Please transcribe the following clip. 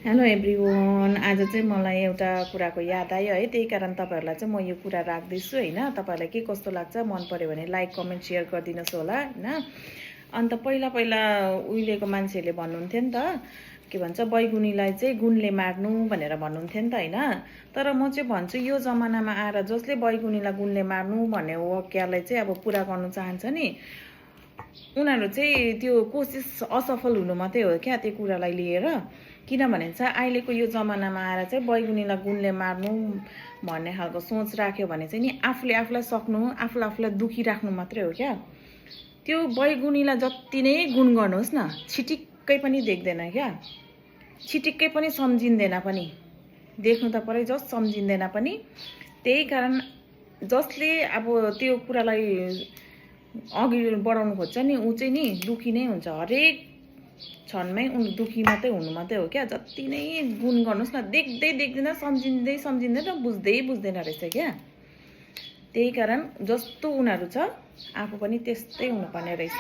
Hello everyone, आज चाहिँ मलाई एउटा कुराको याद आयो है, त्यही कारण तपाईँहरूलाई चाहिँ म यो कुरा राख्दैछु होइन। तपाईँलाई के कस्तो लाग्छ, मन पर्यो भने लाइक कमेन्ट सेयर गरिदिनुहोस् होला होइन। अन्त पहिला उहिलेको मान्छेहरूले भन्नुहुन्थ्यो नि त, के भन्छ, बैगुनीलाई चाहिँ गुणले मार्नु भनेर भन्नुहुन्थ्यो नि त होइन। तर म चाहिँ भन्छु यो जमानामा आएर जसले बैगुनीलाई गुणले मार्नु भन्ने वाक्यलाई चाहिँ अब पुरा गर्नु चाहन्छ नि, उनीहरू चाहिँ त्यो कोसिस असफल हुनु मात्रै हो क्या त्यो कुरालाई लिएर। किनभने चाहिँ अहिलेको यो जमानामा आएर चाहिँ बैगुनीलाई गुणले मार्नु भन्ने खालको सोच राख्यो भने चाहिँ नि आफूलाई सक्नु, आफूलाई दुखी राख्नु मात्रै हो क्या। त्यो बैगुनीलाई जति नै गुण गर्नुहोस् न, छिटिक्कै पनि देख्दैन क्या, छिटिक्कै पनि सम्झिँदैन पनि। देख्नु त परै जस सम्झिँदैन पनि। त्यही कारण जसले अब त्यो कुरालाई अघि बढाउनु खोज्छ नि, ऊ चाहिँ नि दुखी नै हुन्छ। हरेक क्षणमै उनी दुखी मात्रै हुनु मात्रै हो क्या। जति नै गुण गर्नुहोस् न, देख्दै देख्दैन, सम्झिँदैन, बुझ्दैन रहेछ क्या। त्यही कारण जस्तो उनीहरू छ आफू पनि त्यस्तै हुनुपर्ने रहेछ।